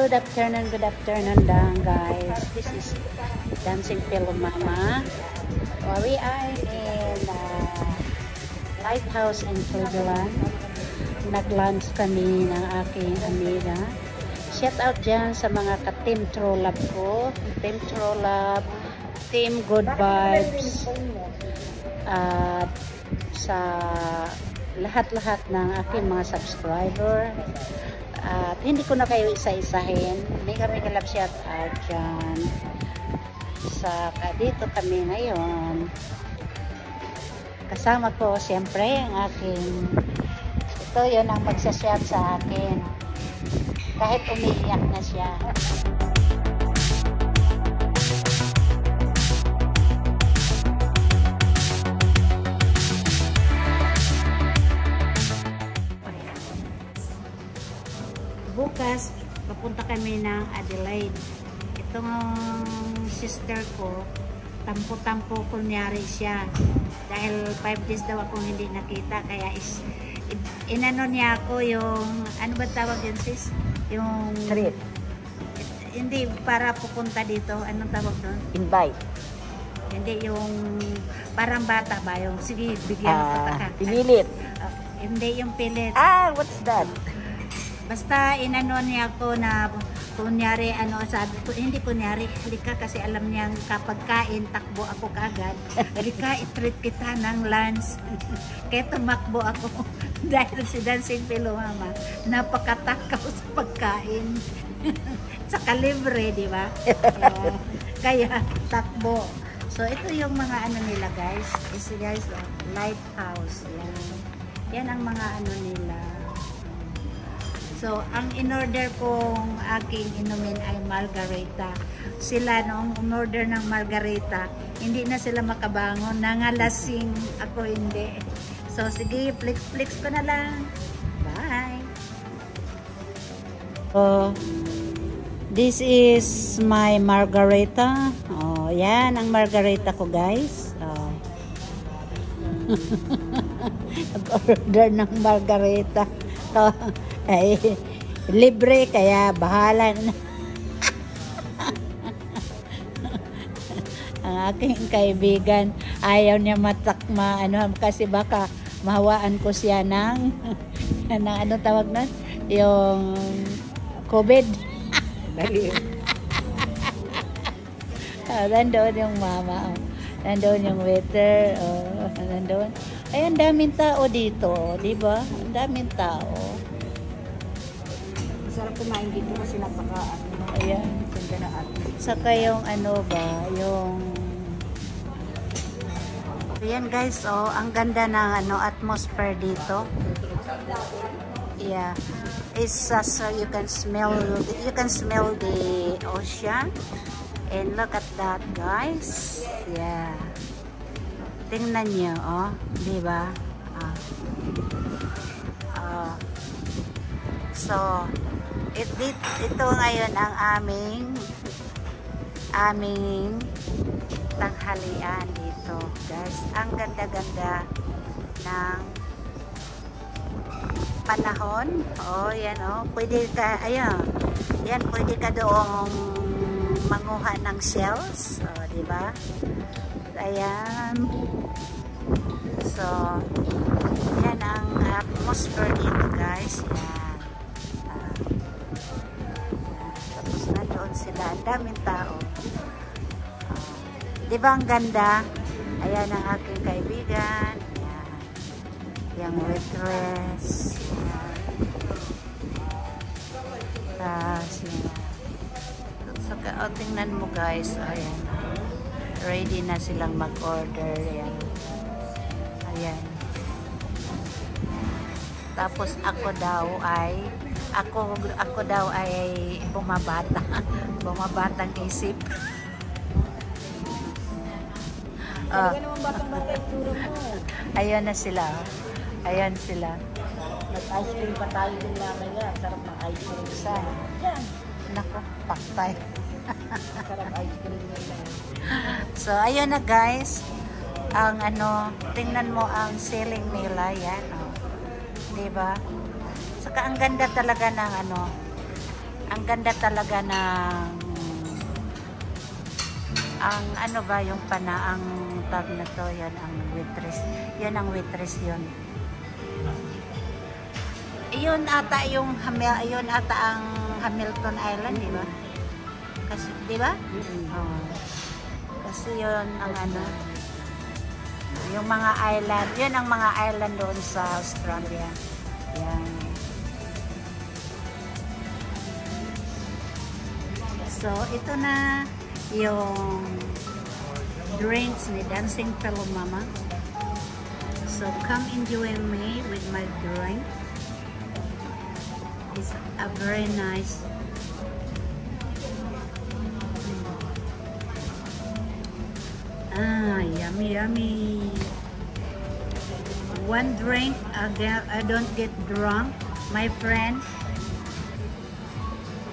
good afternoon lang guys. This is Dancing Pillow Mama. We are in Lighthouse in Cleveland. Nag-lunch kami ng aking amiga. Shout out dyan sa mga ka-team True Love ko. Team True Love, Team Good Vibes, at sa lahat-lahat ng aking mga subscriber. At hindi ko na kayo isa-isahin. Mega love shout out dyan. Dito kami ngayon. Kasama ko siyempre ang aking, ito yun ang magsashout sa akin. Kahit umiiyak na siya. Bukas, papunta kami ng Adelaide. Itong sister ko, tampo-tampo kunyari siya. Dahil 5 days daw akong hindi nakita. Kaya inano niya ako yung, ano ba tawag yun sis? Yung trip. Hindi, para pupunta dito. Anong tawag doon? Invite. Hindi, yung parang bata ba? Yung, sige, bigyan ko ka. Pinilit. Hindi yung pilit. What's that? Basta inano niya ako na kunyari ano, sabi ko, hindi kunyari, halika kasi alam niyang kapag kain, takbo ako kaagad. Halika, i-treat kita ng lunch. Kaya tumakbo ako dahil si Dancing Pillow Mama, napakatakaw sa pagkain. Saka libre, di ba? Kaya takbo. So ito yung mga ano nila guys. Is guys, Lighthouse. Yan ang mga ano nila. So, ang in-order kong aking inumin ay margarita. Sila noong umorder ng margarita, hindi na sila makabangon. Nangalasing, ako hindi. So, sige, flex ko na lang. Bye! This is my margarita. Yan ang margarita ko, guys. Nag-order ng margarita. Ay, libre kaya bahala na. Ang aking kaibigan ayaw niya ano, kasi baka mahawaan ko siya ng ano tawag nun? Yung COVID. Nandoon yung mama. Nandoon yung waiter. Nandoon. Ay, ang daming tao dito, di ba? Ang daming tao. Masarap kumain dito kasi napaka ayan. Saka yung ano ba, yung ayan guys, ang ganda ng ano atmosphere dito. Yeah. It's so you can smell the ocean. And look at that, guys. Yeah. Tingnan niyo, di ba? So, ito ngayon ang aming tanghalian dito, guys. Ang ganda-ganda ng panahon. Yan, pwede ka, ayan. Yan, pwede ka doong manguha ng shells, di ba? Ayan. So, yan ang atmosphere dito, guys. Yan. Tapos nandoon sila. Ang daming tao. Di ba ang ganda? Ayan ang aking kaibigan. Yan. Yung waitress. Tapos, yan. Saka, tingnan mo, guys. Ayan. Ready na silang mag-order. Yan. Ayan. Tapos ako daw ay bumabata. Bumabatang isip. Ayan na sila. Ayan sila. Nag-ice cream pa tayo din namin yan. Sarap ng ice cream. Saan? Yan. Nako, paktay. Sarap ice cream nila. So, ayun na guys. Ang ano, tingnan mo ang ceiling nila. Yan, diba? Saka ang ganda talaga ng ano, Ang ganda talaga ng ang ano ba yung ang tag na to, yan ang waitress. Yan ang waitress yun. Yun ata yung yun ata ang Hamilton Island, di ba? Kasi, di ba? Oh. Kasi yun ang ano, yung mga island, yun ang mga island doon sa Australia. Yan. So, ito na yung drinks ni Dancing Fellow Mama. So, come enjoy me with my drink. It's a very nice yummy yummy. One drink again, I don't get drunk, my friend.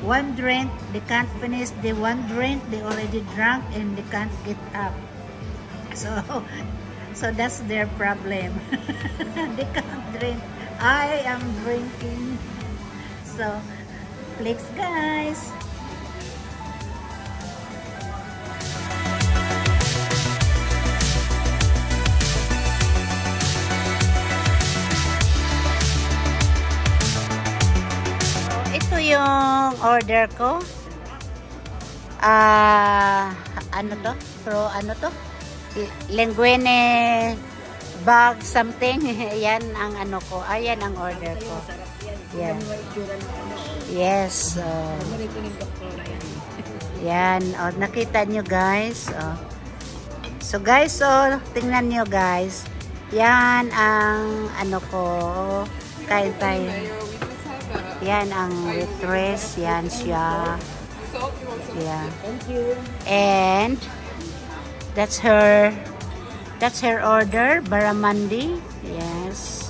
One drink, they can't finish the one drink, they already drunk and they can't get up. So that's their problem. They can't drink. I am drinking. So, please guys. Ito yung order ko. Ano to? Ano to? Linguine bag something. Yan ang ano ko. Ayan ang order ko. Yan. Yes. Yan. Oh, nakita nyo guys. Oh. So guys, tingnan nyo guys. Yan ang ano ko. Kain tayo. Yan ang waitress. Yan siya. Yeah. And that's her order. Barramundi. Yes.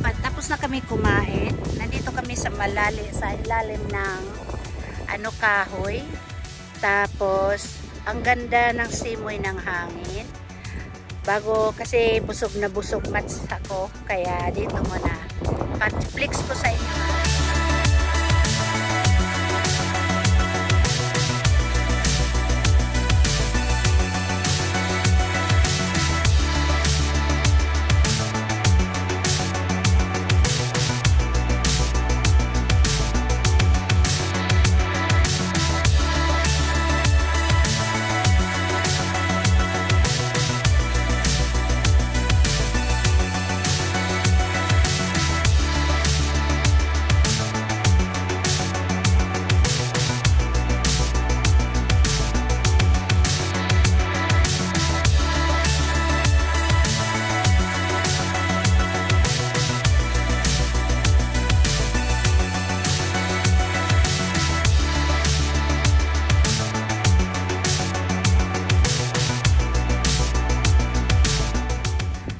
Tapos na kami kumain. Nandito kami sa ilalim ng ano, kahoy. Tapos ang ganda ng simoy ng hangin. Kasi busog na busog mats ako, kaya dito muna. Flex ko sa inyo.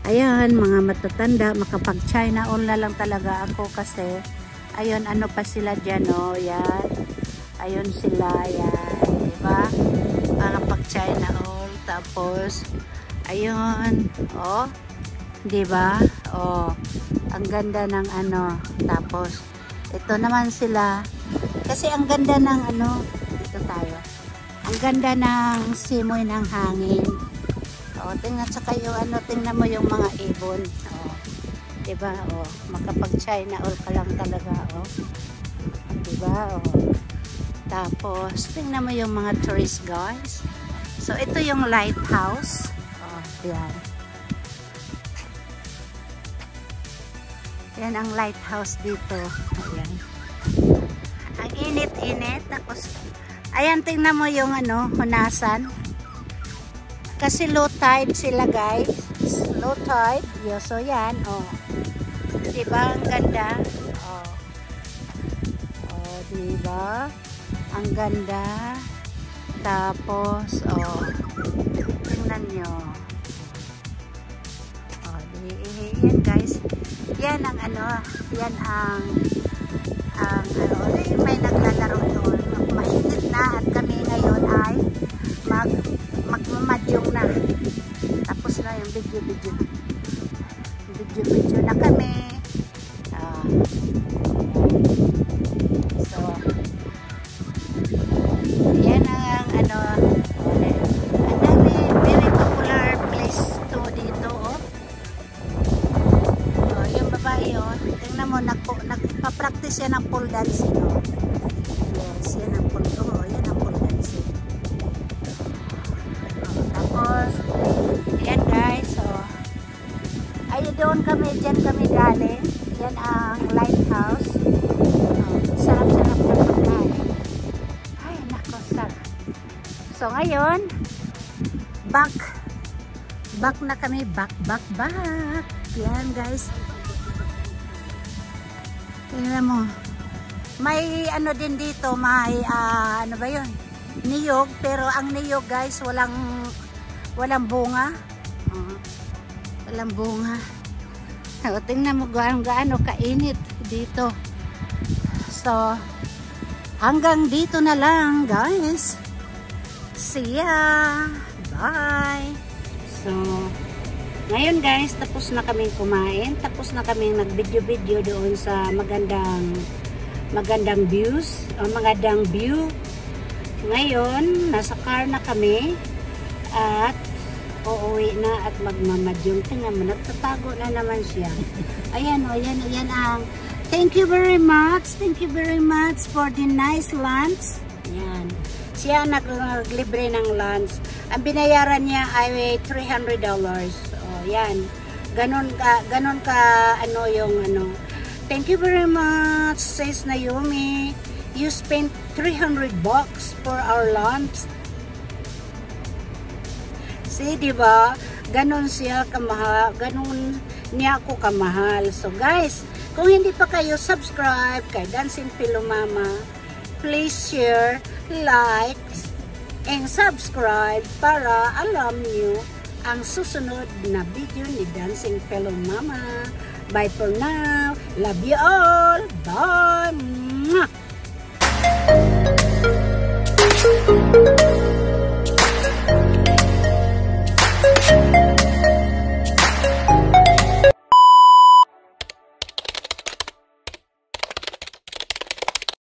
Ayan, mga matatanda, makapag-China all na lang talaga ako kasi ayun, ano pa sila dyan, oh, yan. Ayun sila, yan. Diba? Makapag-China all. Tapos, ayun, oh. Diba? Oh, ang ganda ng ano. Tapos, ito naman sila. Kasi ang ganda ng ano, dito tayo. Ang ganda ng simoy ng hangin. Oh, tingnan sa kayo, ano, tingnan mo yung mga ibon. Oh, diba? Oh, makapag-China all ka lang talaga, oh. Diba? Oh. Tapos, tingnan mo yung mga tourist guys. So, ito yung lighthouse. Oh, yan. Yan ang lighthouse dito. Ayan. Ang init-init. Tapos, Ayan, tingnan mo yung ano, hunasan. Kasi low tide sila guys. Low tide. Yo, so yan. Oh. Diba? Ang ganda. Oh. Oh, diba? Ang ganda. Tapos, oh. Tingnan nyo. Oh, yan guys. Yan ang ano. Yan ang ano. May naglalaro doon. Mainit na at kami ngayon ay magmamadyong na. Tapos na yung video na kami. So yan ang ano, ang dami, very popular place to dito. Yung babae tingnan mo, nagpa-practice yan ng pole dancing. Yes, yan ang pole. Yan ang pole dancing. Tapos yan guys, doon kami, dyan kami galing. Yan ang lighthouse. Sarap-sarap na pagkain. Ay, nako, sarap. So ngayon, back na kami, back. Yan guys. Tingnan mo. May ano din dito, may ano ba yun? Niyog, pero ang niyog guys, walang bunga. Walang bunga. O, tingnan mo gaano kainit dito. So, hanggang dito na lang guys. See ya. Bye. So, ngayon guys, tapos na kaming kumain. Tapos na kaming nag-video doon sa magandang views. O magandang view. Ngayon, nasa car na kami. At uuwi na at magmamadyong. Tingnan mo, nagtatago na naman siya. Ayan ang thank you very much for the nice lunch. Ayan, siya naglibre ng lunch. Ang binayaran niya ay $300. Oh, yan, ganon ka ano yung ano. Thank you very much, says Naomi. You spent $300 for our lunch. See, diba? Ganon siya kamahal. Ganon niya ako kamahal. So guys, kung hindi pa kayo subscribe kay Dancing Pillow Mama, please share, like, and subscribe para alam nyo ang susunod na video ni Dancing Pillow Mama. Bye for now. Love you all. Bye. Mwah!